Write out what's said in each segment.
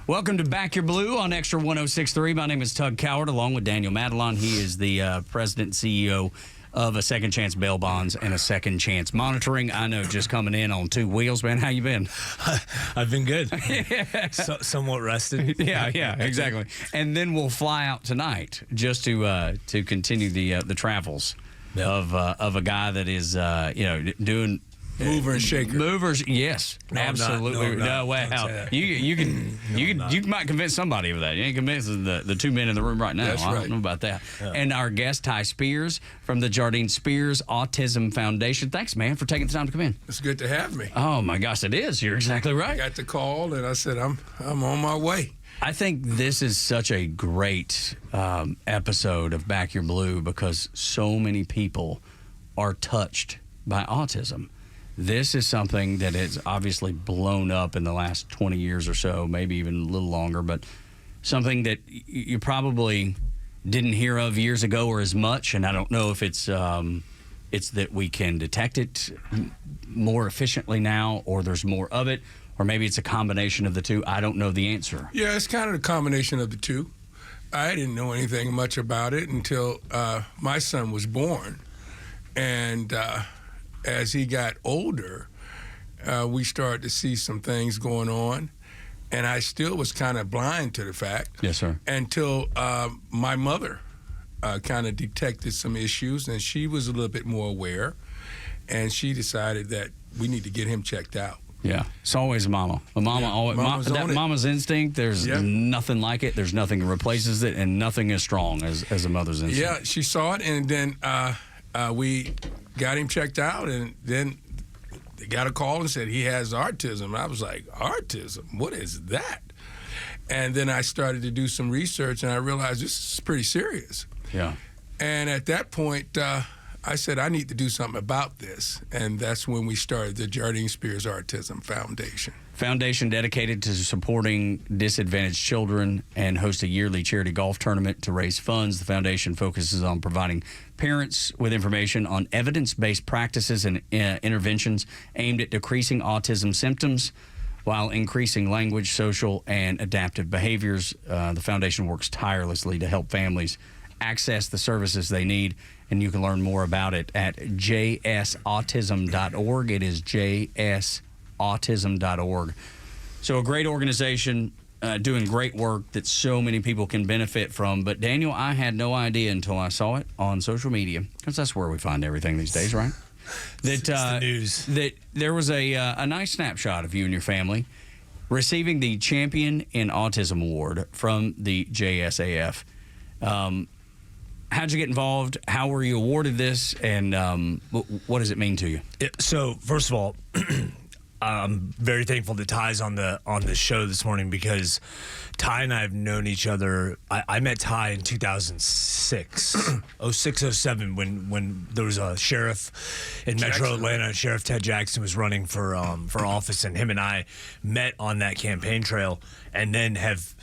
Welcome to Back Your Blue on Extra 106.3. My name is Tug Cowart, along with Daniel Matalon. He is the president and CEO of a Second Chance Bail Bonds and a Second Chance Monitoring. I know, just coming in on two wheels, man. How you been? I've been good. Somewhat rested. Yeah, exactly. And then we'll fly out tonight just to continue the travels of a guy that is doing. Mover and shaker. Movers, yes, no, absolutely. No way. You might convince somebody of that. You ain't convincing the two men in the room right now. That's I right. don't know about that. Yeah. And our guest, Ty Spears from the Jardine Spears Autism Foundation. Thanks, man, for taking the time to come in. It's good to have me. Oh my gosh, it is. You're exactly right. I got the call and I said I'm on my way. I think this is such a great episode of Back Your Blue because so many people are touched by autism. This is something that has obviously blown up in the last 20 years or so, maybe even a little longer, but something that you probably didn't hear of years ago or as much. And I don't know if it's that we can detect it more efficiently now, or there's more of it, or maybe it's a combination of the two. I don't know the answer. Yeah, it's kind of a combination of the two. I didn't know anything much about it until my son was born. And as he got older, we started to see some things going on, and I still was kind of blind to the fact. Yes, sir. Until my mother kind of detected some issues, and she was a little bit more aware, and she decided that we need to get him checked out. Yeah, it's always mama. Mama's instinct. There's nothing like it. There's nothing that replaces it, and nothing as strong as a mother's instinct. Yeah, she saw it, and then we got him checked out, and then they got a call and said he has autism. I was like, autism? What is that? And then I started to do some research, and I realized this is pretty serious. Yeah. And at that point, I said, I need to do something about this. And that's when we started the Jardine Spears Autism Foundation. Foundation dedicated to supporting disadvantaged children and hosts a yearly charity golf tournament to raise funds. The foundation focuses on providing parents with information on evidence-based practices and interventions aimed at decreasing autism symptoms while increasing language, social, and adaptive behaviors. The foundation works tirelessly to help families access the services they need, and you can learn more about it at jsautism.org. It is jsautism.org. So a great organization doing great work that so many people can benefit from. But Daniel, I had no idea until I saw it on social media, because that's where we find everything these days, right? It's the news. That there was a nice snapshot of you and your family receiving the Champion in Autism Award from the JSAF. How'd you get involved? How were you awarded this? And what does it mean to you? So, first of all, I'm very thankful that Ty's on the show this morning, because Ty and I have known each other. I met Ty in 2006, 07, when there was a sheriff in Metro Atlanta. Sheriff Ted Jackson was running for office, and him and I met on that campaign trail, and then have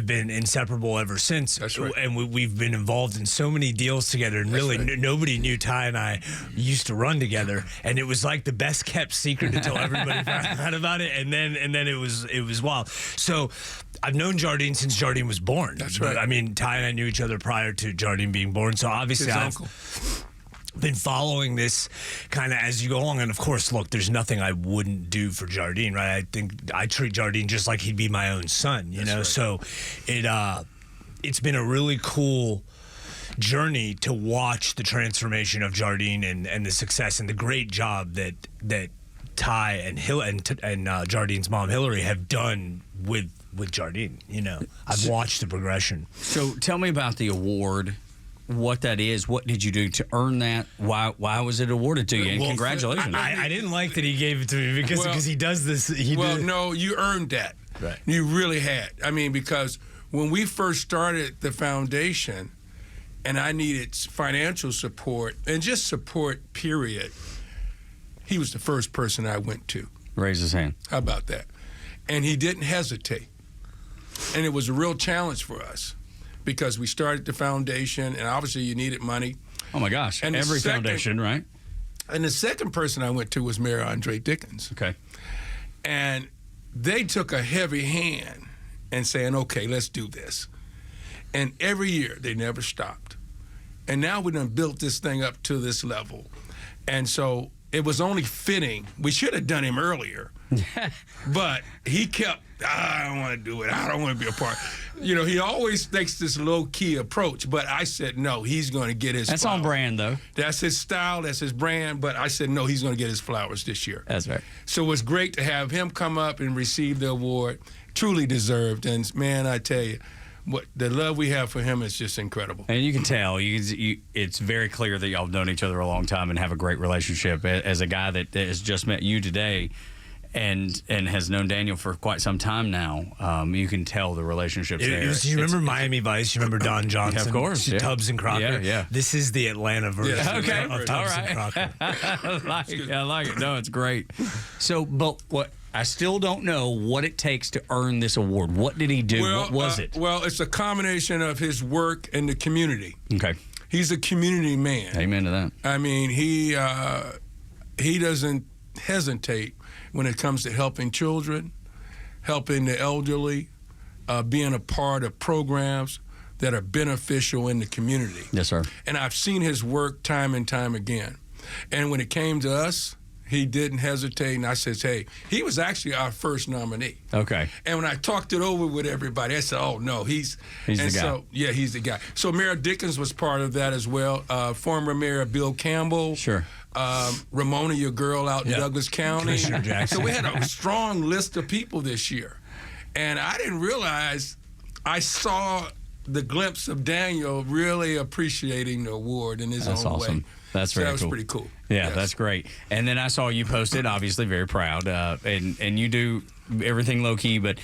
been inseparable ever since. That's right. And we've been involved in so many deals together, and really nobody knew Ty and I used to run together, and it was like the best kept secret until everybody found out about it, and then it was wild. So I've known Jardine since Jardine was born. That's right. I mean, Ty and I knew each other prior to Jardine being born, so obviously His I've uncle. been following this kind of as you go along. And of course, look, there's nothing I wouldn't do for Jardine, right? I think I treat Jardine just like he'd be my own son, you know? Right. So it's been a really cool journey to watch the transformation of Jardine and the success and the great job that Ty and Jardine's mom Hillary have done with Jardine. You know, I've watched the progression. So tell me about the award. What that is, what did you do to earn that? Why was it awarded to you? And congratulations. I didn't like that he gave it to me because he does this. No, you earned that. Right. You really had. I mean, because when we first started the foundation and I needed financial support and just support, period, he was the first person I went to. Raise his hand. How about that? And he didn't hesitate. And it was a real challenge for us, because we started the foundation, and obviously you needed money. Oh, my gosh. And every foundation, right? And the second person I went to was Mayor Andre Dickens. Okay. And they took a heavy hand and saying, okay, let's do this. And every year, they never stopped. And now we done built this thing up to this level. And so it was only fitting. We should have done him earlier. But he kept, I don't want to do it. I don't want to be a part. You know, he always takes this low-key approach. But I said, no, he's going to get his That's flowers. on brand, though. That's his style. That's his brand. But I said, no, he's going to get his flowers this year. That's right. So it was great to have him come up and receive the award. Truly deserved. And, man, I tell you, what the love we have for him is just incredible. And you can tell, it's very clear that y'all have known each other a long time and have a great relationship. As a guy that has just met you today and has known Daniel for quite some time now, you can tell the relationship's there. You remember Miami Vice? You remember Don Johnson? Yeah, of course. Yeah. Tubbs and Crocker? Yeah, yeah. This is the Atlanta version Yeah, of Tubbs and Crocker. I like it. No, it's great. So, but what I still don't know what it takes to earn this award. What did he do? What was it? Well, it's a combination of his work in the community. Okay. He's a community man. Amen to that. I mean, he doesn't hesitate when it comes to helping children, helping the elderly, being a part of programs that are beneficial in the community. Yes, sir. And I've seen his work time and time again. And when it came to us, he didn't hesitate, and I says, hey, he was actually our first nominee. Okay. And when I talked it over with everybody, I said, oh, no, he's the guy. So, yeah, he's the guy. So Mayor Dickens was part of that as well. Former Mayor Bill Campbell. Sure. Ramona, your girl out in Douglas County. Commissioner Jackson. So we had a strong list of people this year. And I didn't realize, I saw the glimpse of Daniel really appreciating the award in his That's own awesome. way. That's very That was cool. pretty cool. Yeah, Yes. that's great. And then I saw you posted, obviously very proud, and you do everything low key, but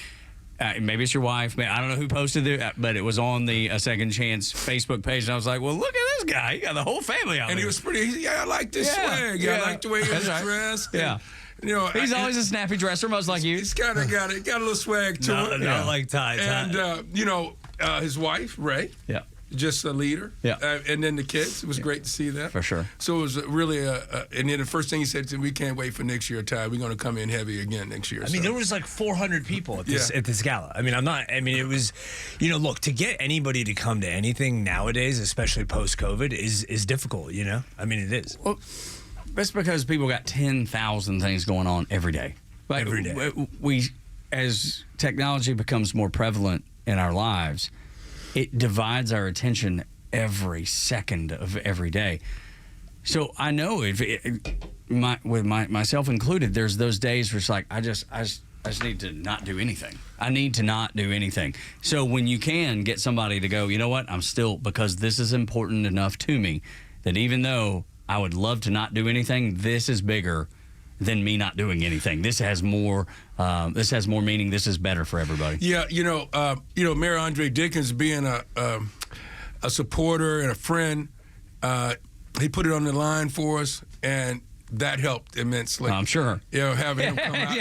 maybe it's your wife. I don't know who posted it, but it was on the Second Chance Facebook page, and I was like, well, look at this guy. He got the whole family out And there. he was pretty, I like this swag. yeah. I like the way he was That's right. dressed. Yeah. And, you know, He's always a snappy dresser, much like you. He's kind of got a little swag to it. Not like Ty. And, you know, his wife, Ray, Yeah, just a leader. Yeah. And then the kids, it was great to see that. for sure. So it was really and then the first thing he said to me, we can't wait for next year, Ty. We're going to come in heavy again next year. I mean, there was like 400 people at this gala. I mean, it was, you know, look, to get anybody to come to anything nowadays, especially post-COVID, is difficult, you know? I mean, it is. Well, that's because people got 10,000 things going on every day. Like, Every day. We, as technology becomes more prevalent in our lives, it divides our attention every second of every day. So I know myself included, there's those days where it's like I just need to not do anything. I need to not do anything. So when you can get somebody to go, you know what, I'm still, because this is important enough to me that even though I would love to not do anything, this is bigger than me not doing anything. This has more. This has more meaning. This is better for everybody. Yeah, you know, Mayor Andre Dickens being a supporter and a friend, he put it on the line for us, and that helped immensely. I'm sure. You know, having him come out.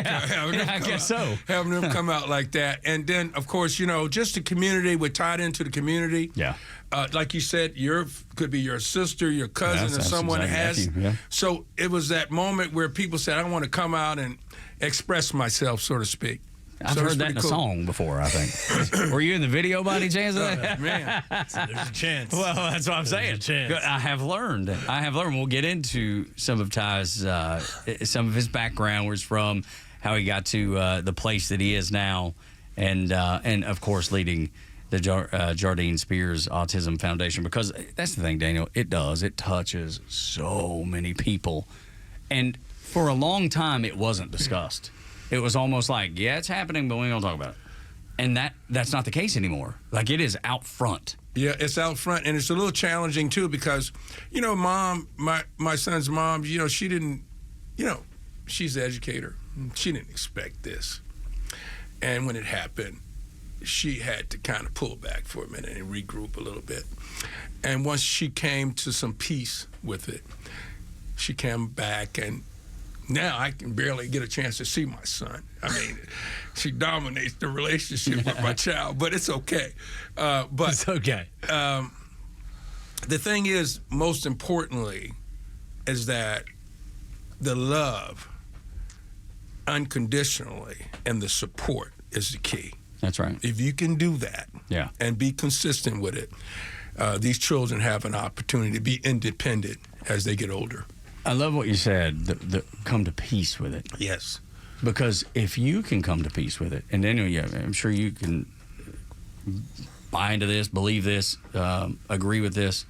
Having him come out like that. And then, of course, you know, just the community, we're tied into the community. Yeah. Like you said, could be your sister, your cousin, That's or someone exactly has. nephew, yeah. So it was that moment where people said, I want to come out and express myself, so to speak. I've So it's heard that in pretty a cool. song before, I think. Were you in the video by any chance of that? Man. There's a chance. Well, that's what I'm saying. a chance. I have learned. We'll get into some of Ty's, some of his background, where he's from, how he got to the place that he is now, and of course leading the Jardine Spears Autism Foundation. Because that's the thing, Daniel. It touches so many people, and for a long time it wasn't discussed. It was almost like, yeah, it's happening, but we don't talk about it. And that's not the case anymore. Like, it is out front. Yeah, it's out front, and it's a little challenging too because, you know, my son's mom, you know, she didn't, you know, she's an educator. She didn't expect this, and when it happened, she had to kind of pull back for a minute and regroup a little bit. And once she came to some peace with it, she came back, and now I can barely get a chance to see my son. I mean, she dominates the relationship with my child, but it's okay. But It's okay. the thing is, most importantly, is that the love, unconditionally, and the support is the key. That's right. If you can do that and be consistent with it, these children have an opportunity to be independent as they get older. I love what you said, come to peace with it. Yes. Because if you can come to peace with it, and anyway, I'm sure you can buy into this, believe this, agree with this.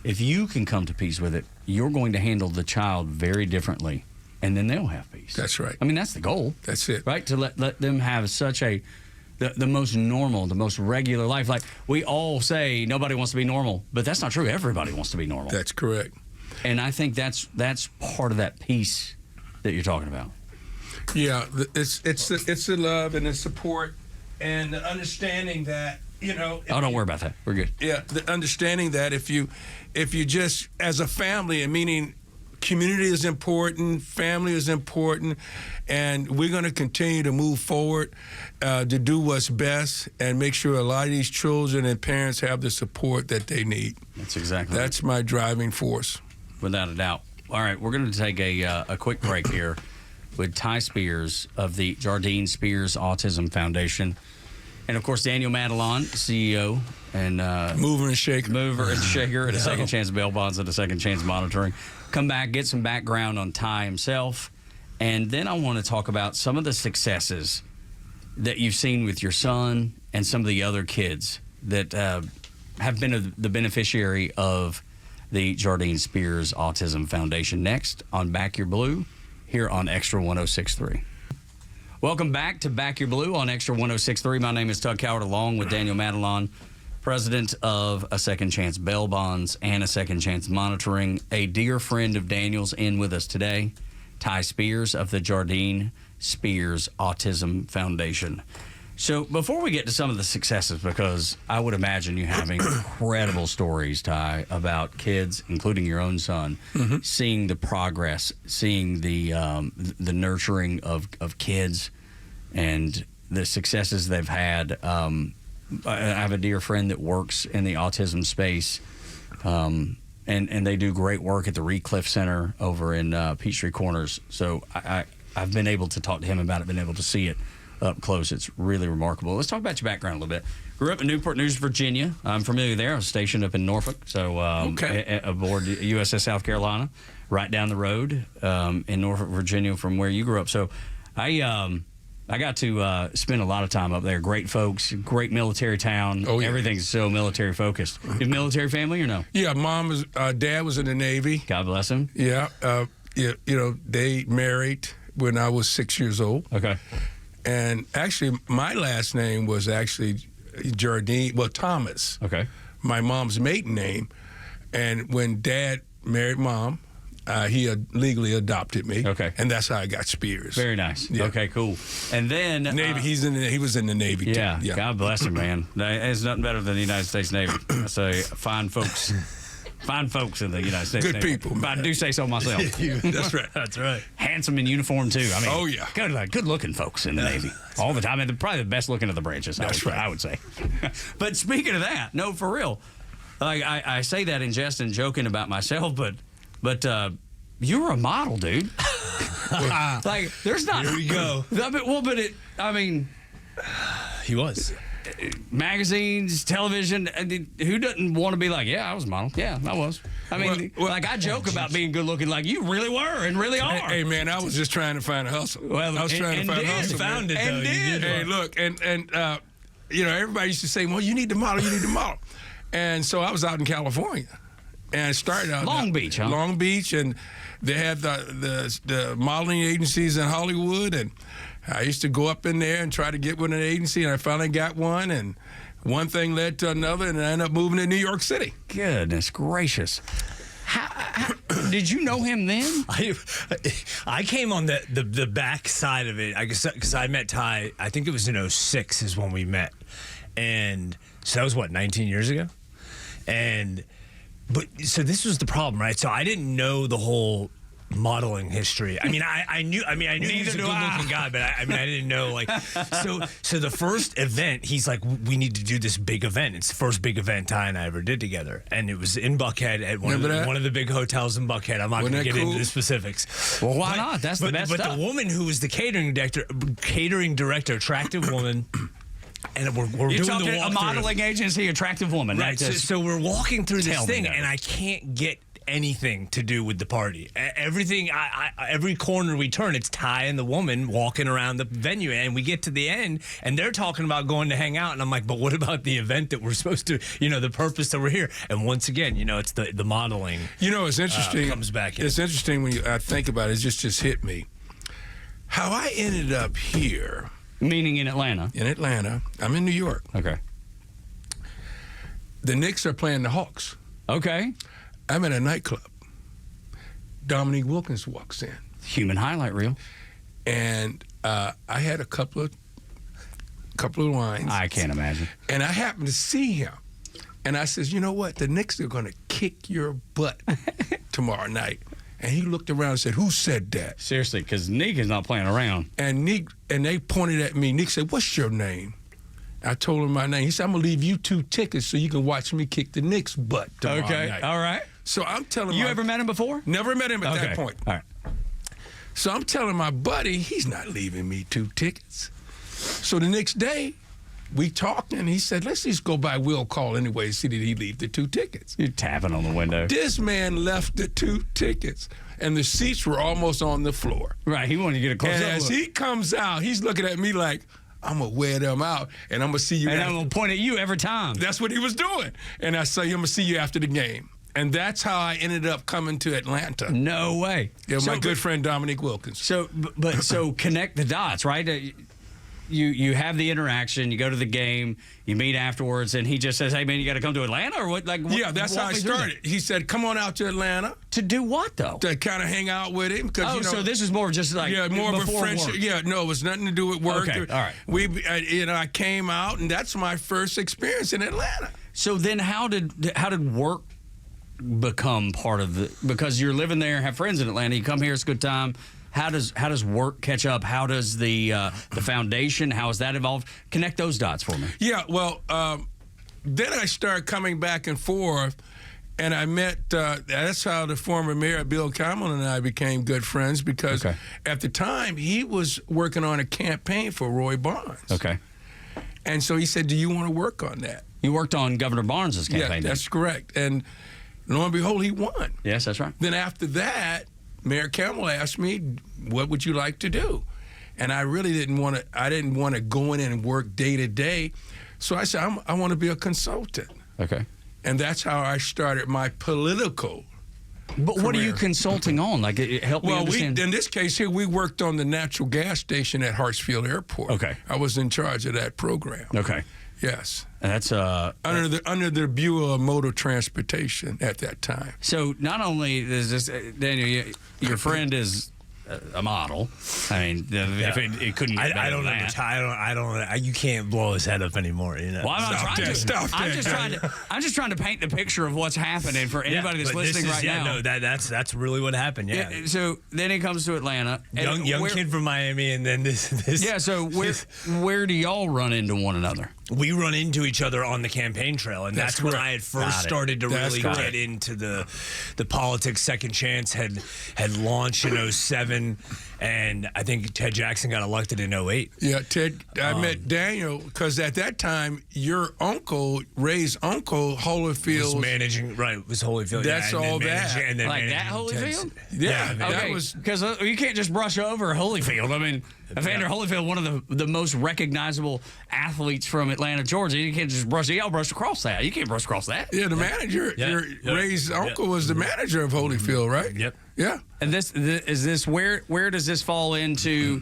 If you can come to peace with it, you're going to handle the child very differently, and then they'll have peace. That's right. I mean, that's the goal. That's it. Right? To let them have such the most normal, the most regular life. Like, we all say nobody wants to be normal, but that's not true. Everybody wants to be normal. That's correct. And I think that's part of that peace that you're talking about. Yeah, it's the love and the support and the understanding that, you know. Don't worry about that. We're good. Yeah, the understanding that if you just, as a family, and meaning community is important, family is important, and we're going to continue to move forward to do what's best and make sure a lot of these children and parents have the support that they need. That's my driving force. Without a doubt. All right, we're going to take a quick break here with Ty Spears of the Jardine Spears Autism Foundation. And, of course, Daniel Matalon, CEO and mover and shaker at a Second Chance Bail Bonds and a Second Chance Monitoring. Come back, get some background on Ty himself. And then I want to talk about some of the successes that you've seen with your son and some of the other kids that have been the beneficiary of the Jardine Spears Autism Foundation. Next on Back Your Blue here on Extra 106.3. Welcome back to Back Your Blue on Extra 106.3. My name is Tug Cowart, along with Daniel Matalon, president of a Second Chance Bail Bonds and a Second Chance Monitoring. A dear friend of Daniel's in with us today, Ty Spears of the Jardine Spears Autism Foundation. So before we get to some of the successes, because I would imagine you have incredible stories, Ty, about kids, including your own son, seeing the progress, seeing the nurturing of kids and the successes they've had. I have a dear friend that works in the autism space, and they do great work at the Recliff Center over in Peachtree Corners. So I've been able to talk to him about it, been able to see it up close. It's really remarkable. Let's talk about your background a little bit. Grew up in Newport News, Virginia. I'm familiar there. I was stationed up in Norfolk, so aboard USS South Carolina, right down the road in Norfolk, Virginia, from where you grew up. So I got to spend a lot of time up there. Great folks, great military town. Oh, yeah. Everything's so military focused. You have military family or no? Yeah, dad was in the Navy. God bless him. Yeah, you know, they married when I was 6 years old. Okay. And actually, my last name was actually Jardine, Thomas. Okay. My mom's maiden name. And when Dad married Mom, he legally adopted me. Okay. And that's how I got Spears. Very nice. Yeah. Okay, cool. And then Navy. He was in the Navy. Yeah. Too. Yeah. God bless him, man. There's nothing better than the United States Navy. I say fine folks. Fine folks in the United States. Good Navy. people. But I do say so myself. That's right. That's right. Handsome in uniform too. I mean, oh yeah, good looking folks in the Navy all the time. And they're probably the best looking of the branches. I would say. But speaking of that, no, for real. Like I say that in jest and joking about myself, but you're a model, dude. Like there's not. Here we go. I mean, he was. Magazines, television, who doesn't want to be like, yeah, I was a model. Yeah, I was. I mean, I joke about being good looking, like you really were and really are. Hey, man, I was just trying to find a hustle. Well, I was trying to find a hustle. Found it, though. And did. Hey, look, and you know, everybody used to say, well, you need to model, And so I was out in California. And I started out Long Beach, huh? Long Beach, and they had the modeling agencies in Hollywood, and I used to go up in there and try to get with an agency, and I finally got one, and one thing led to another, and I ended up moving to New York City. Goodness gracious. How, did you know him then? I came on the back side of it, because I met Ty, I think it was in 06 is when we met. And so that was, 19 years ago? But so this was the problem, right? So I didn't know the whole modeling history. I mean, I knew he was a good-looking guy, but I didn't know, like, so the first event, he's like, we need to do this big event. It's the first big event Ty and I ever did together, and it was in Buckhead at one of the big hotels in Buckhead. I'm not going to get into the specifics. Well, why not? That's the best stuff. But the woman who was the catering director, attractive woman, And we're You're doing talking the a walkthrough. modeling agency, attractive woman. Right. So we're walking through this Tell me thing, that. and I can't get anything to do with the party. Everything, every corner we turn, it's Ty and the woman walking around the venue, and we get to the end, and they're talking about going to hang out, and I'm like, but what about the event that we're supposed to, the purpose that we're here? And once again, it's the modeling. It's interesting. Comes back in. It's interesting when I think about it. It just hit me. How I ended up here. Meaning in Atlanta. In Atlanta. I'm in New York. Okay. The Knicks are playing the Hawks. Okay. I'm at a nightclub. Dominique Wilkins walks in. Human highlight reel. And I had a couple of wines. I can't imagine. And I happened to see him. And I says, you know what? The Knicks are going to kick your butt tomorrow night. And he looked around and said, who said that? Seriously, because Nick is not playing around. And they pointed at me. Nick said, what's your name? I told him my name. He said, I'm going to leave you 2 tickets so you can watch me kick the Knicks' butt tomorrow night. All right. So I'm telling You ever met him before? Never met him at that point. All right. So I'm telling my buddy, he's not leaving me 2 tickets. So the next day, we talked, and he said, let's just go by will call anyway and see did he leave the 2 tickets. You're tapping on the window. This man left the 2 tickets, and the seats were almost on the floor. Right, he wanted to get a close And up as look. he comes out, he's looking at me like, I'm going to wear them out, and I'm going to see you And after. I'm going to point at you every time. That's what he was doing. And I say, I'm going to see you after the game. And that's how I ended up coming to Atlanta. No way. Yeah, my good friend Dominique Wilkins. So connect the dots, right? You have the interaction, you go to the game, you meet afterwards, and he just says, hey, man, you got to come to Atlanta? Or what? Yeah, that's how I started. He said, come on out to Atlanta. To do what, though? To kind of hang out with him. So this is more just like more of a before friendship. work. Yeah, no, it was nothing to do with work. Okay, all right. I came out, and that's my first experience in Atlanta. So then how did work become part of the, because you're living there, have friends in Atlanta, you come here, it's a good time. How does work catch up? How does the foundation, how has that evolved? Connect those dots for me. Yeah, well, then I started coming back and forth, and I met, that's how the former mayor, Bill Campbell, and I became good friends because at the time he was working on a campaign for Roy Barnes. Okay. And so he said, do you want to work on that? You worked on Governor Barnes' campaign. Yeah, that's correct. And lo and behold, he won. Yes, that's right. Then after that, Mayor Campbell asked me, what would you like to do? And I really didn't want to go in and work day to day. So I said, I want to be a consultant. Okay. And that's how I started my political But career. what are you consulting on? Like, help me understand. In this case here, we worked on the natural gas station at Hartsfield Airport. Okay. I was in charge of that program. Okay. Yes. And that's Under the Bureau of Motor Transportation at that time. So not only is this, Daniel, your friend is a model. I mean, if it couldn't get better than that. I don't. You can't blow his head up anymore. Well, I'm not trying to. Stop that. I'm just trying to paint the picture of what's happening for anybody that's listening right now. No, that's really what happened. Yeah. So then he comes to Atlanta. And Young kid from Miami, and then this. Yeah. So where do y'all run into one another? We run into each other on the campaign trail, and that's when I had first started to really get into the politics. Second Chance had launched in 07, and I think Ted Jackson got elected in 08. Yeah, Ted. I met Daniel because at that time, your uncle, Ray's uncle, Holyfield was managing. Right, was Holyfield. That's all that. And then Like that Holyfield? Yeah, Okay, that was because you can't just brush over Holyfield. I mean, Evander Holyfield, one of the most recognizable athletes from Atlanta, Georgia. You can't just brush across that. You can't brush across that. Yeah, the manager. Ray's uncle was the manager of Holyfield, right? Yep. Yeah. And where does this fall into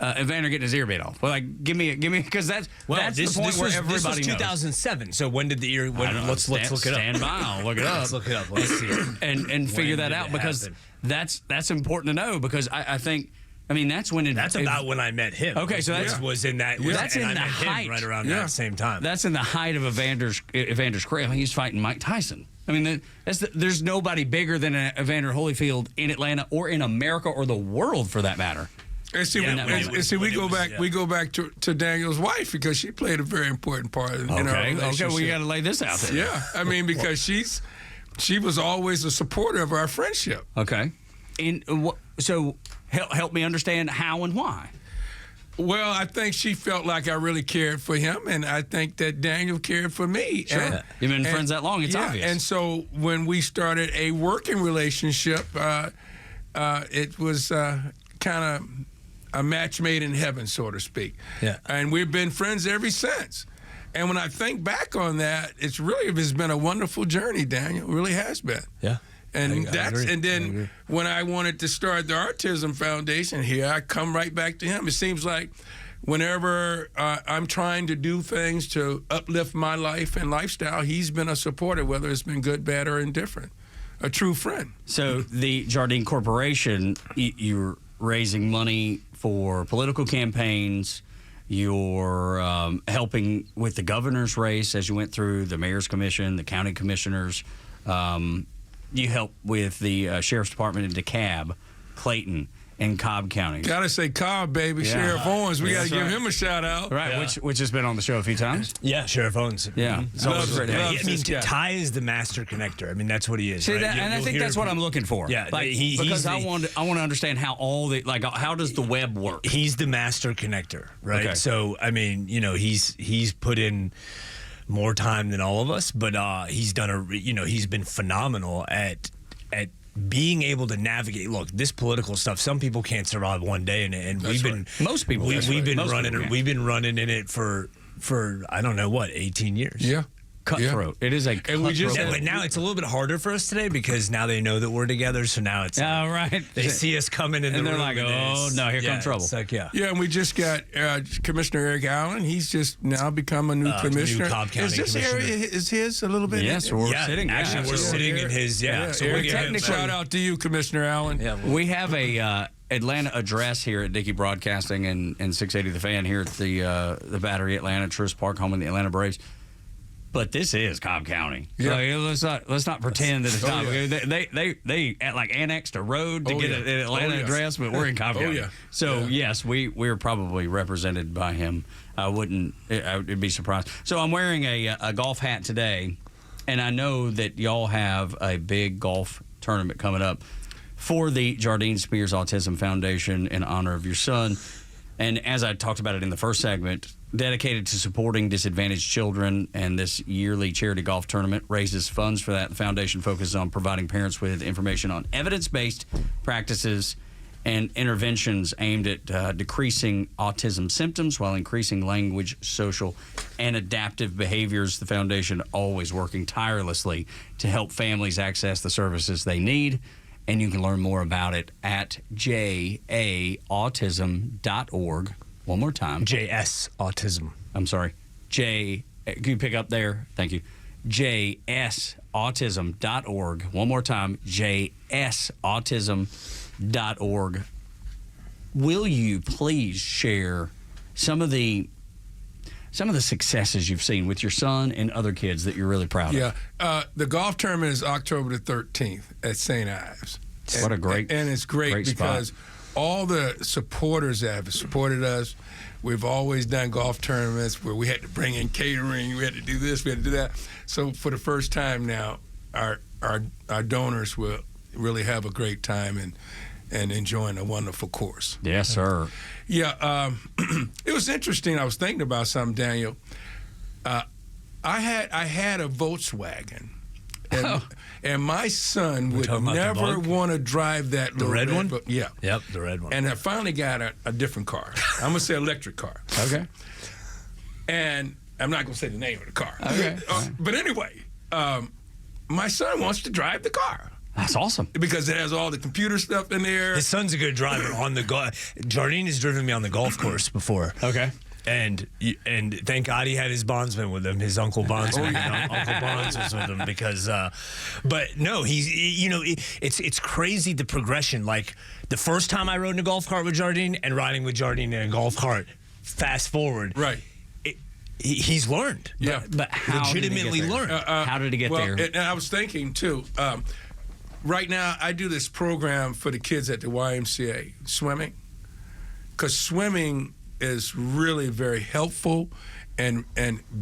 Evander getting his ear bit off? Well, like give me because that's the point where everybody this was knows. 2007. So when did the ear? Let's look it up. Stand by. I'll look it up. Let's look it up. Let's see. and figure that out because that's important to know because I think. I mean, that's when that's about when I met him. Okay, so that was in that. That's in I the met height him right around that same time. That's in the height of Evander's career. I think he's fighting Mike Tyson. I mean, there's nobody bigger than Evander Holyfield in Atlanta or in America or the world for that matter. And see, we go back to Daniel's wife because she played a very important part in our relationship. Okay, we got to lay this out there. Yeah, I mean because she was always a supporter of our friendship. Okay, so help me understand how and why. Well, I think she felt like I really cared for him, and I think that Daniel cared for me. Sure. You've been friends that long, it's obvious. And so when we started a working relationship, it was kind of a match made in heaven, so to speak. Yeah. And we've been friends ever since. And when I think back on that, it's been a wonderful journey, Daniel. It really has been. Yeah. And I agree. and then when I wanted to start the Autism Foundation, here I come right back to him. It seems like whenever I'm trying to do things to uplift my life and lifestyle, he's been a supporter, whether it's been good, bad, or indifferent. A true friend. So the Jardine Corporation, you're raising money for political campaigns. You're helping with the governor's race as you went through the mayor's commission, the county commissioners. You help with the sheriff's department in DeKalb, Clayton, and Cobb County. Gotta say Cobb, baby. Yeah. Sheriff Owens. We gotta give right. him a shout out. Right, Yeah. which has been on the show a few times. Yeah, Sheriff Owens. Yeah. Mhm. It's always great to have. I mean, this guy. Ty is the master connector. I mean, that's what he is. See, right? and I You'll think hear that's what I'm looking for. Yeah, like, he's because I want to understand how all the how does the web work? He's the master connector, right? Okay. So, I mean, he's put in more time than all of us, but he's done he's been phenomenal at being able to navigate. Look, this political stuff, some people can't survive one day, and we've been Most people. we've been Most running people can't. we've been running in it for I don't know what, 18 years. Yeah. Cutthroat. It is a And we just- cutthroat. Yeah, but now it's a little bit harder for us today because now they know that we're together. So now it's Oh, right. they see us coming in And the they're room like, and oh, it's- no, here yeah, comes trouble. It's like, yeah. Yeah, and we just got Commissioner Eric Allen. He's just now become a new New commissioner. Cobb County Is this commissioner. area is his a little bit? Yes, we're Yeah, sitting. actually, we're absolutely. sitting in his. Yeah, so we're Eric, getting shout out to you, Commissioner Allen. Yeah, We have a Atlanta address here at Dickey Broadcasting and 680 The Fan here at the Battery Atlanta, Truist Park, home of the Atlanta Braves. But this is Cobb County. Yeah. Let's not pretend that it's not. yeah. They annexed a road to get yeah. an Atlanta Oh, yeah. address, but we're in Cobb County. yeah. So Yeah. yes, we're probably represented by him. I would be surprised. So I'm wearing a golf hat today, and I know that y'all have a big golf tournament coming up for the Jardine Spears Autism Foundation in honor of your son. And as I talked about it in the first segment, dedicated to supporting disadvantaged children, and this yearly charity golf tournament raises funds for that. The foundation focuses on providing parents with information on evidence-based practices and interventions aimed at decreasing autism symptoms while increasing language, social, and adaptive behaviors. The foundation always working tirelessly to help families access the services they need. And you can learn more about it at jaautism.org. One more time. JS Autism. I'm sorry. Can you pick up there? Thank you. JSautism.org. One more time. JSautism.org. Will you please share some of the successes you've seen with your son and other kids that you're really proud of? Yeah, the golf tournament is October the 13th at St. Ives. What a great and it's great because spot. all the supporters that have supported us. We've always done golf tournaments where we had to bring in catering, we had to do this, we had to do that. So for the first time now, our donors will really have a great time and enjoying a wonderful course. Yes, sir. Yeah, it was interesting. I was thinking about something, Daniel. I had a Volkswagen, and my son would talking about the never bug? want to drive that little red one? Yeah. Yep, the red one. And I finally got a different car. I'm gonna say electric car. Okay. And I'm not gonna say the name of the car. Okay. But anyway, my son wants to drive the car That's awesome. because it has all the computer stuff in there. His son's a good driver on the golf. Jardine has driven me on the golf course before. Okay. And thank God he had his bondsman with him, his Uncle Bondsman. Uncle Bonds was with him because, but no, it's crazy the progression. Like the first time I rode in a golf cart with Jardine and riding with Jardine in a golf cart, fast forward. Right. He's learned. Yeah. But how legitimately did he get there? learned. How did he get well, there? And I was thinking too. Right now, I do this program for the kids at the YMCA, swimming, because swimming is really very helpful and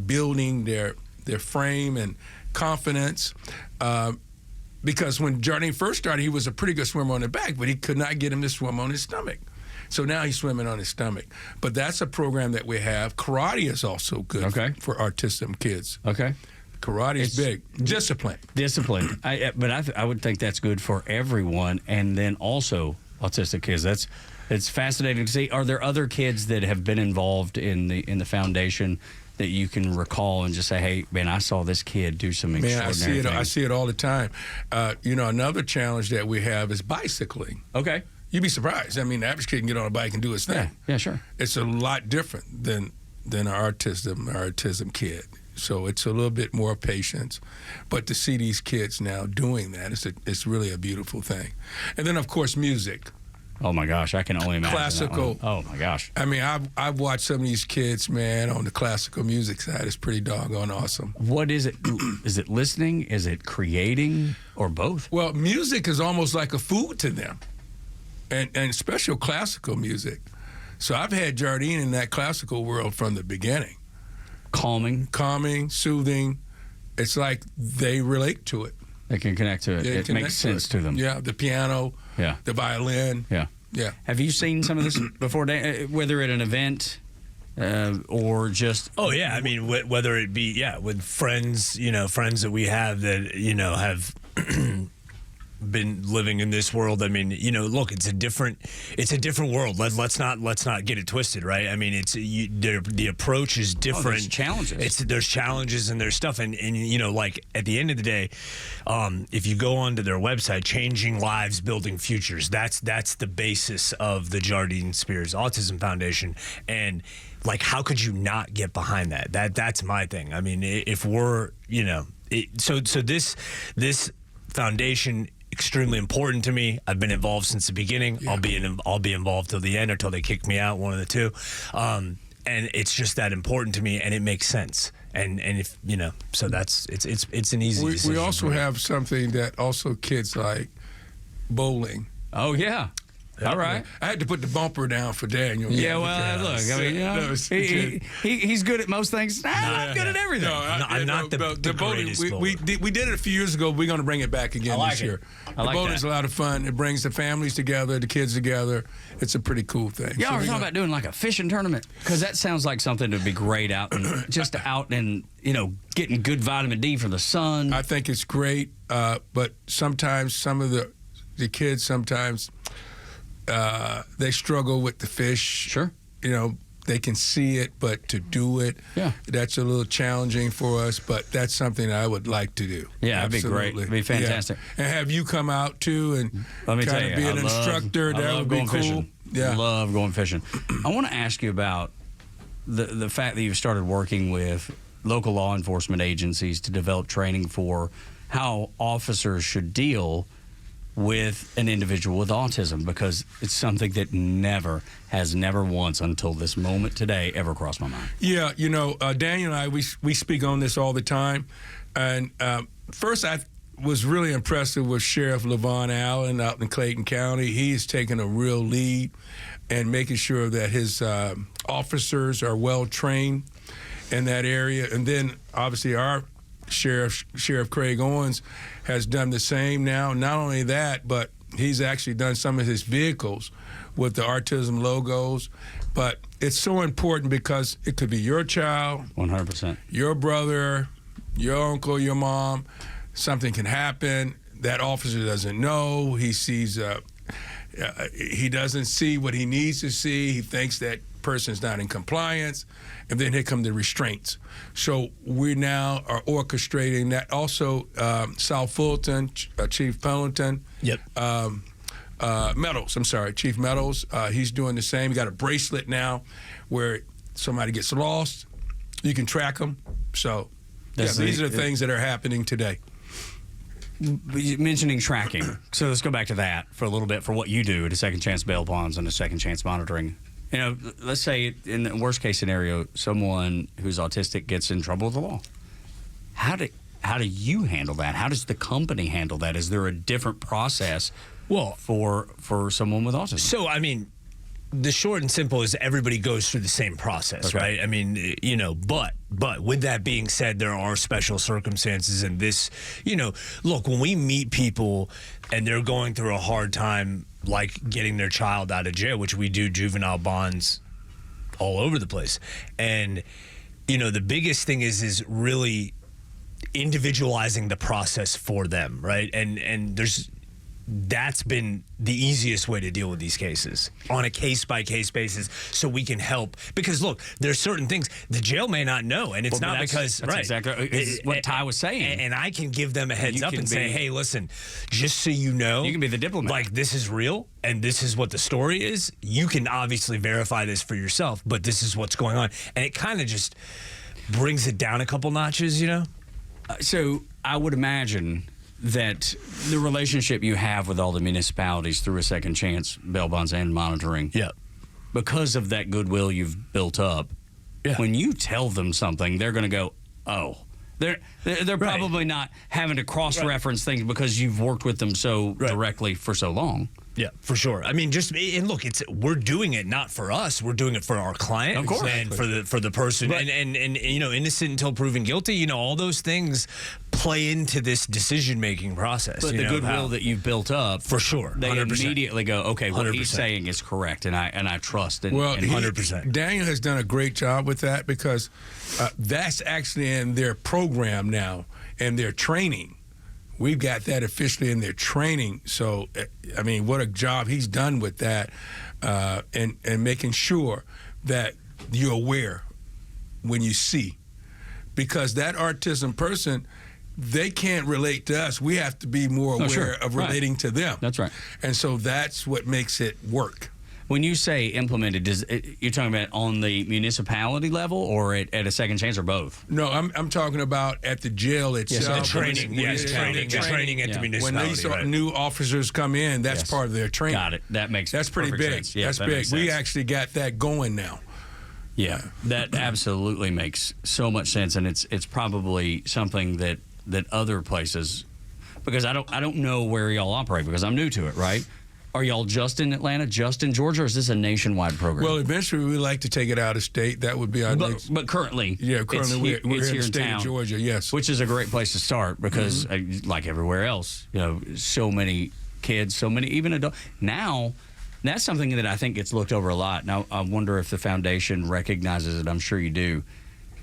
building their frame and confidence. Because when Jardine first started, he was a pretty good swimmer on the back, but he could not get him to swim on his stomach. So now he's swimming on his stomach. But that's a program that we have. Karate is also good for autism kids. Okay. Karate is big. Discipline. Discipline. I would think that's good for everyone, and then also autistic kids. It's fascinating to see. Are there other kids that have been involved in the foundation that you can recall and just say, hey, man, I saw this kid do some extraordinary things? I see it all the time. Another challenge that we have is bicycling. Okay. You'd be surprised. I mean, the average kid can get on a bike and do his thing. Yeah, sure. It's a lot different than our autism kid. So it's a little bit more patience. But to see these kids now doing that, it's really a beautiful thing. And then, of course, music. Oh, my gosh, I can only imagine. Classical. Oh, my gosh. I mean, I've watched some of these kids, man, on the classical music side. It's pretty doggone awesome. What is it? Is it listening? Is it creating? Or both? Well, music is almost like a food to them, and special classical music. So I've had Jardine in that classical world from the beginning. Calming, soothing. It's like they relate to it. They can connect to it. It makes sense to them. Yeah, the piano, the violin. Yeah. Have you seen some of this before, whether at an event or just... Oh, yeah. I mean, whether it be, with friends, friends that we have that, have... been living in this world. I mean, look, it's a different world. Let's not get it twisted, right? I mean, the approach is different. There's challenges. There's challenges and there's stuff, and like at the end of the day, if you go onto their website, Changing Lives, Building Futures, that's the basis of the Jardine Spears Autism Foundation, and like, how could you not get behind that? That's my thing. I mean, if we're, so this foundation, extremely important to me. I've been involved since the beginning. Yeah. I'll be involved till the end or till they kick me out, one of the two. And it's just that important to me, and it makes sense. And if so that's it's an easy decision. We also have something that also kids like, bowling. Oh yeah. All right. I had to put the bumper down for Daniel. Yeah, well, look, I mean, he's good at most things. I'm good at everything. I'm not the bowling. greatest bowler. We did it a few years ago. We're going to bring it back again this year. The bowling's a lot of fun. It brings the families together, the kids together. It's a pretty cool thing. Yeah, we're talking about doing like a fishing tournament, because that sounds like something to be great out and getting good vitamin D from the sun. I think it's great, but sometimes some of the kids they struggle with the fish. Sure. They can see it, but to do it, that's a little challenging for us, but that's something I would like to do. Yeah, that'd be great. It'd be fantastic. Yeah. And have you come out, too, and Let me tell you, be an instructor. That would be cool. Fishing. Yeah. I love going fishing. I want to ask you about the fact that you've started working with local law enforcement agencies to develop training for how officers should deal with an individual with autism, because it's something that never once until this moment today ever crossed my mind. Yeah, Daniel and I, we speak on this all the time. And first, I was really impressed with Sheriff LaVon Allen out in Clayton County. He has taken a real lead in making sure that his officers are well trained in that area. And then, obviously, our Sheriff Craig Owens has done the same now. Not only that, but he's actually done some of his vehicles with the autism logos. But it's so important because it could be your child, 100%, your brother, your uncle, your mom. Something can happen. That officer doesn't know. He sees, he doesn't see what he needs to see. He thinks that person's not in compliance, and then here come the restraints. So we now are orchestrating that. Also, South Fulton, Chief Pendleton, Chief Meadows, he's doing the same. He got a bracelet now where somebody gets lost, you can track them. So these are the things that are happening today. Mentioning tracking, so let's go back to that for a little bit, for what you do at a Second Chance Bail Bonds and a Second Chance Monitoring. Let's say in the worst case scenario, someone who's autistic gets in trouble with the law. How do you handle that? How does the company handle that? Is there a different process for someone with autism? So, I mean, the short and simple is everybody goes through the same process, right? I mean, but with that being said, there are special circumstances, and this, look, when we meet people and they're going through a hard time, like getting their child out of jail, which we do juvenile bonds all over the place. And, you know, the biggest thing is really individualizing the process for them, right? And that's been the easiest way to deal with these cases, on a case-by-case basis, so we can help. Because, look, there's certain things the jail may not know, and it's not because... That's exactly what Ty was saying. And I can give them a heads up and say, hey, listen, just so you know... You can be the diplomat. Like, this is real, and this is what the story is. You can obviously verify this for yourself, but this is what's going on. And it kind of just brings it down a couple notches, you know? So I would imagine that the relationship you have with all the municipalities through a second chance, bail bonds and monitoring, because of that goodwill you've built up, when you tell them something, they're going to go, oh. They're probably not having to cross-reference things because you've worked with them so directly for so long. Yeah, for sure. I mean, and look, we're doing it not for us. We're doing it for our client, of course, and for the person, and you know, innocent until proven guilty. You know, all those things play into this decision-making process. But the goodwill that you've built up, for sure, they 100%. Immediately go, okay, what 100%. he's saying is correct, and I trust. And, Well, and 100%. Daniel has done a great job with that, because that's actually in their program now and their training. We've got that officially in their training. So, I mean, what a job he's done with that, and making sure that you're aware when you see. Because that autism person, they can't relate to us. We have to be more aware of relating to them. That's right. And so that's what makes it work. When you say implemented, you're talking about on the municipality level or at a second chance, or both? No, I'm talking about at the jail itself. The training, training at the municipality. When these new officers come in, that's part of their training. Got it. That's pretty big. Sense. Yeah, that's big. We actually got that going now. Yeah, that absolutely makes so much sense, and it's probably something that other places, because I don't know where y'all operate, because I'm new to it, right? Are y'all just in Atlanta, just in Georgia, or is this a nationwide program? Well, eventually we'd like to take it out of state. That would be our next. But currently, we're here in the state town, of Georgia, yes. Which is a great place to start, because like everywhere else, you know, so many kids, so many, even adults. Now, that's something that I think gets looked over a lot. Now, I wonder if the foundation recognizes it. I'm sure you do.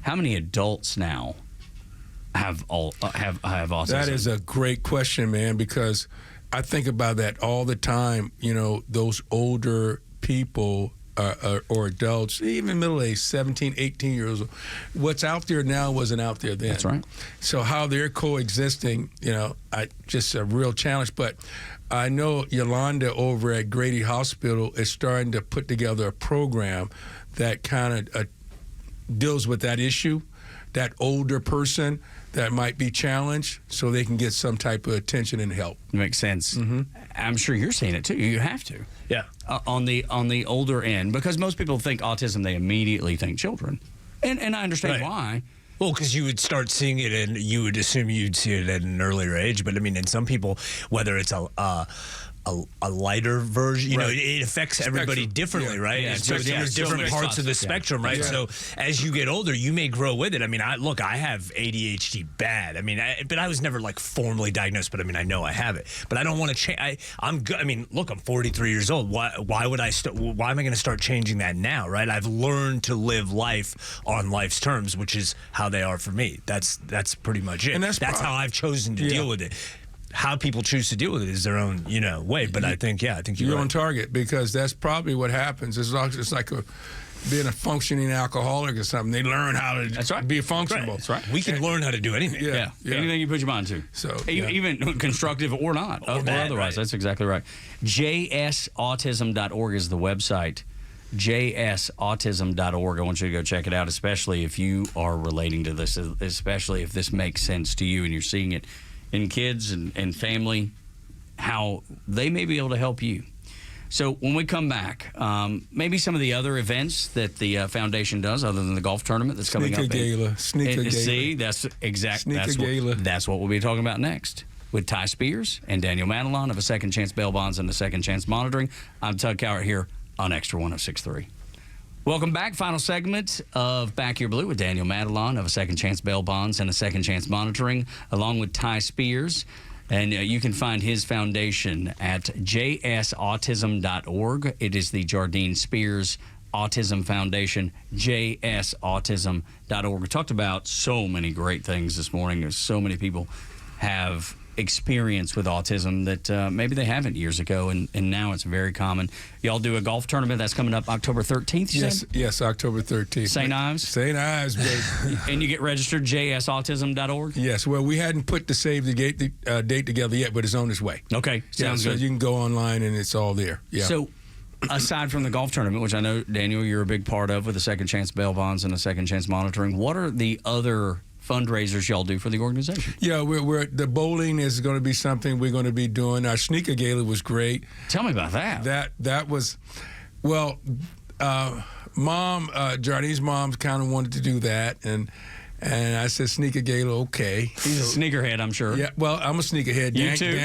How many adults now have autism? That is a great question, man, because I think about that all the time. You know, those older people or adults, even middle-aged, 17, 18 years old. What's out there now wasn't out there then. That's right. So how they're coexisting, you know, just a real challenge. But I know Yolanda over at Grady Hospital is starting to put together a program that kind of deals with that issue, that older person that might be challenged, so they can get some type of attention and help. Makes sense. I'm sure you're seeing it too. You have to. Yeah. On the older end, because most people think autism, they immediately think children, and I understand why. Well, because you would start seeing it, and you would assume you'd see it at an earlier age. But I mean, in some people, whether it's a lighter version, you know, it affects everybody differently, right? Yeah, so there's different parts of the spectrum, right? So as you get older, you may grow with it. I mean, I have ADHD bad. I mean, but I was never like formally diagnosed. But I mean, I know I have it. But I don't want to change. I'm good. I mean, look, I'm 43 years old. Why would I? Why am I going to start changing that now, right? I've learned to live life on life's terms, which is how they are for me. That's pretty much it. And that's how I've chosen to deal with it. How people choose to deal with it is their own, you know, way. But I think you're right. on target, because that's probably what happens. It's like being a functioning alcoholic or something. They learn how to be functional. That's right. We can learn how to do anything. Yeah. Anything you put your mind to. So even constructive or not, or otherwise. Right. That's exactly right. JSautism.org is the website. JSautism.org. I want you to go check it out, especially if you are relating to this, especially if this makes sense to you and you're seeing it in kids and family, how they may be able to help you. So when we come back, maybe some of the other events that the foundation does, other than the golf tournament that's coming up. Sneaker Gala. See, that's what we'll be talking about next with Ty Spears and Daniel Matalon of A Second Chance Bail Bonds and A Second Chance Monitoring. I'm Tug Cowart here on Extra 106.3. Welcome back. Final segment of Back Your Blue with Daniel Matalon of A Second Chance Bail Bonds and A Second Chance Monitoring, along with Ty Spears. And you can find his foundation at jsautism.org. It is the Jardine Spears Autism Foundation, jsautism.org. We talked about so many great things this morning. There's so many people have experience with autism that maybe they haven't years ago, and now it's very common. Y'all do a golf tournament that's coming up October 13th, you said? Yes, October 13th. St. Ives? St. Ives, baby. And you get registered, jsautism.org? Yes, well, we hadn't put the save the date together yet, but it's on its way. Okay, sounds so good. You can go online and it's all there. Yeah. So, aside from the golf tournament, which I know, Daniel, you're a big part of with the Second Chance Bail Bonds and the Second Chance Monitoring, what are the other fundraisers y'all do for the organization? Yeah, we're the bowling is going to be something we're going to be doing. Our sneaker gala was great. Tell me about that. That was, well, Jardine's mom kind of wanted to do that, and I said sneaker gala, okay. He's a sneakerhead, I'm sure. Yeah, well, I'm a sneakerhead. You too?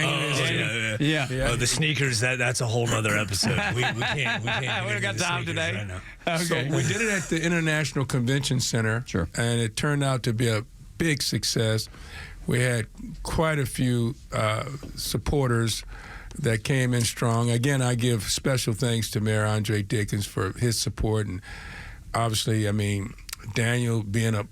Yeah. Yeah. Oh, the sneakers, that's a whole other episode. We can't. We don't got time today. Right now. Okay. So we did it at the International Convention Center. Sure. And it turned out to be a big success. We had quite a few supporters that came in strong. Again, I give special thanks to Mayor Andre Dickens for his support. And obviously, I mean, Daniel being a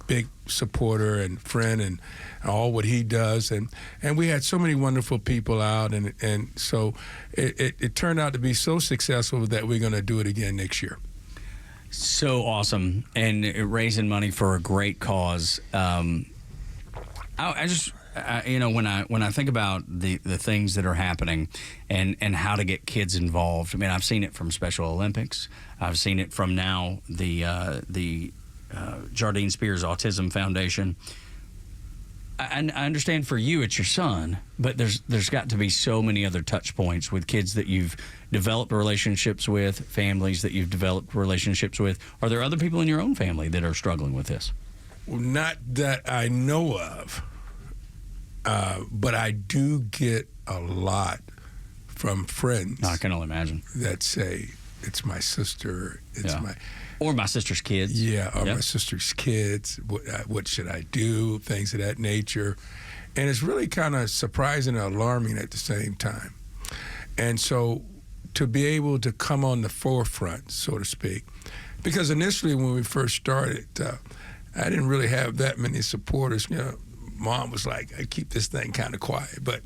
big supporter and friend and all what he does. And we had so many wonderful people out. And so it turned out to be so successful that we're going to do it again next year. So awesome, and raising money for a great cause. I just, when I think about the things that are happening and how to get kids involved. I mean, I've seen it from Special Olympics. I've seen it from now the Jardine Spears Autism Foundation. I understand for you it's your son, but there's got to be so many other touch points with kids that you've developed relationships with, families that you've developed relationships with. Are there other people in your own family that are struggling with this? Well, not that I know of, but I do get a lot from friends. I can only imagine. That say, it's my sister, it's or my sister's kids. Yeah, or my sister's kids. What should I do? Things of that nature. And it's really kind of surprising and alarming at the same time. And so to be able to come on the forefront, so to speak, because initially when we first started, I didn't really have that many supporters. Mom was like, I keep this thing kind of quiet, but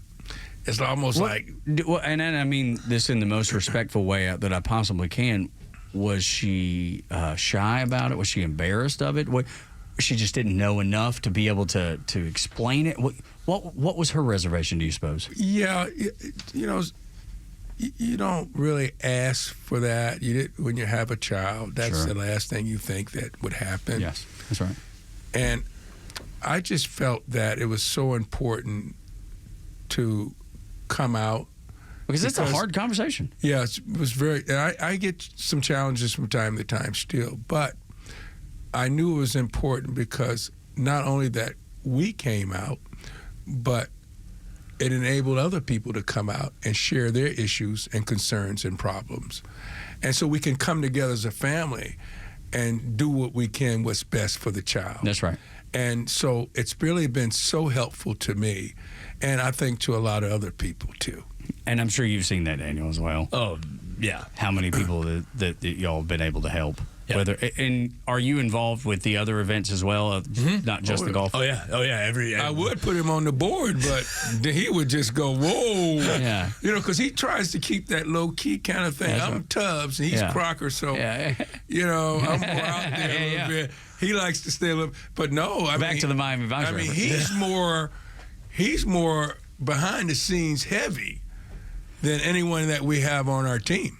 it's almost like... Well, and I mean this in the most respectful way that I possibly can. Was she shy about it? Was she embarrassed of it? She just didn't know enough to be able to explain it? What was her reservation, do you suppose? Yeah, you don't really ask for that. When you have a child, that's the last thing you think that would happen. Yes, that's right. And I just felt that it was so important to come out. Because it's a hard conversation. Yeah, it was very, and I get some challenges from time to time still, but I knew it was important because not only that we came out, but it enabled other people to come out and share their issues and concerns and problems. And so we can come together as a family and do what we can, what's best for the child. That's right. And so it's really been so helpful to me, and I think to a lot of other people too. And I'm sure you've seen that, Daniel, as well. Oh, yeah. How many people that y'all have been able to help? Yeah. And are you involved with the other events as well, not just the golf? Oh yeah. Every I would put him on the board, but he would just go, whoa. Yeah. Because he tries to keep that low-key kind of thing. I'm Tubbs, and he's Crocker, so, I'm more out there a little bit. He likes to stay a little, but no. Back to the Miami Vice. I mean, he's more behind the scenes heavy than anyone that we have on our team.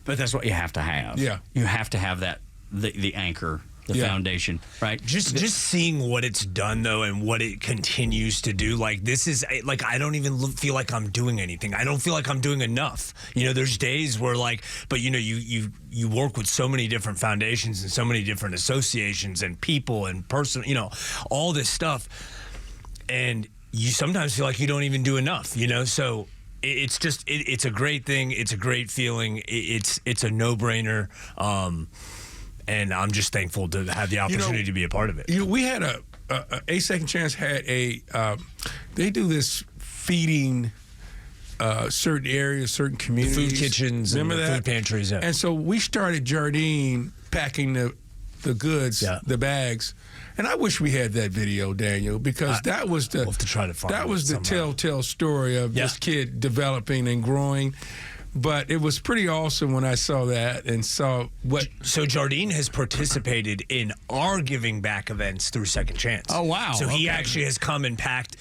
But that's what you have to have. Yeah. You have to have that, the anchor, the foundation, right? Just seeing what it's done, though, and what it continues to do. Like, this is, like, I don't even feel like I'm doing anything. I don't feel like I'm doing enough. There's days where, like, but, you work with so many different foundations and so many different associations and people and all this stuff. And you sometimes feel like you don't even do enough, So it's just, it's a great thing. It's a great feeling. It's a no-brainer. And I'm just thankful to have the opportunity to be a part of it. We had a Second Chance had they do this feeding certain areas, certain communities. The food kitchens, remember and that? food pantries. Yeah. And so we started Jardine packing the goods, the bags. And I wish we had that video, Daniel, because that was the we'll have to try to find that was the somehow. telltale story of this kid developing and growing. But it was pretty awesome when I saw that and saw what. So Jardine has participated in our giving back events through Second Chance. Oh, wow. So he Okay. actually has come and packed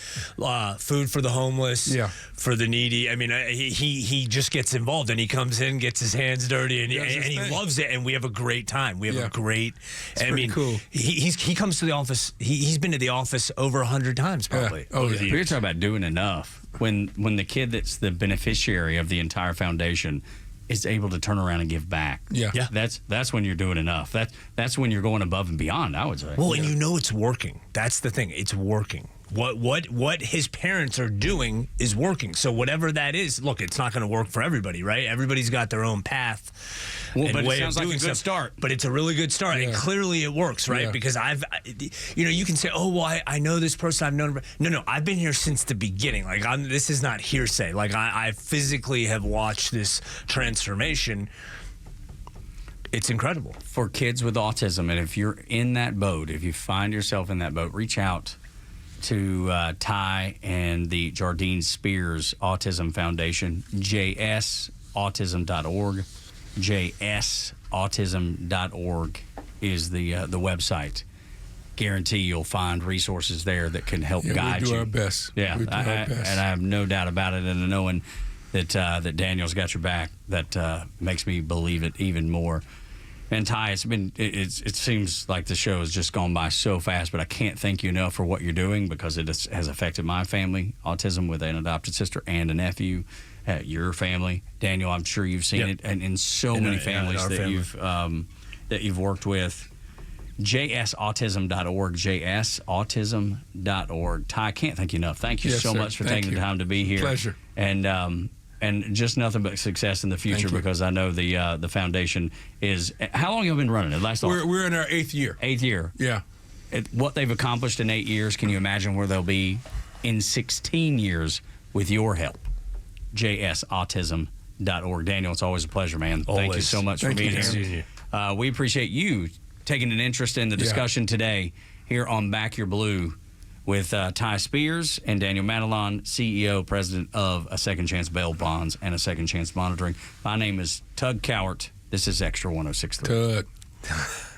food for the homeless, for the needy. I mean, he just gets involved and he comes in, gets his hands dirty, and he loves it. And we have a great time. We have a great. It's pretty cool. He comes to the office. He's been to the office over 100 times probably. Oh, over yeah. the We're years. talking about doing enough. When the kid that's the beneficiary of the entire foundation is able to turn around and give back. Yeah. That's when you're doing enough. That's when you're going above and beyond, I would say. Well, and you know it's working. That's the thing. It's working. What his parents are doing is working. So whatever that is, look, it's not going to work for everybody, right? Everybody's got their own path. Well, and but way it sounds of like a doing good stuff. start. But it's a really good start, and clearly it works, right? Yeah. Because you can say, oh, well, I know this person, I've known. No, I've been here since the beginning. Like, this is not hearsay. Like, I physically have watched this transformation. It's incredible. For kids with autism, and if you're in that boat, if you find yourself in that boat, reach out to Ty and the Jardine Spears Autism Foundation, jsautism.org. jsautism.org is the website. Guarantee you'll find resources there that can help guide you. We do our best. Yeah, we do our best. And I have no doubt about it. And knowing that Daniel's got your back, that makes me believe it even more. And Ty, it seems like the show has just gone by so fast, but I can't thank you enough for what you're doing, because it has affected my family, autism, with an adopted sister and a nephew. Your family, Daniel, I'm sure you've seen it, and in so many families that you've worked with. jsautism.org, jsautism.org. Ty, I can't thank you enough. Thank you so much for taking the time to be here. Pleasure. And just nothing but success in the future, because I know the foundation is. How long have you been running it? We're in our 8th year. 8th year. Yeah. What they've accomplished in 8 years, can you imagine where they'll be in 16 years with your help? jsautism.org. Daniel, it's always a pleasure, man. Always. Thank you so much for being here. We appreciate you taking an interest in the discussion today here on Back Your Blue with Ty Spears and Daniel Matalon, CEO, president of A Second Chance Bail Bonds and A Second Chance Monitoring. My name is Tug Cowart. This is Extra 106.3. Tug.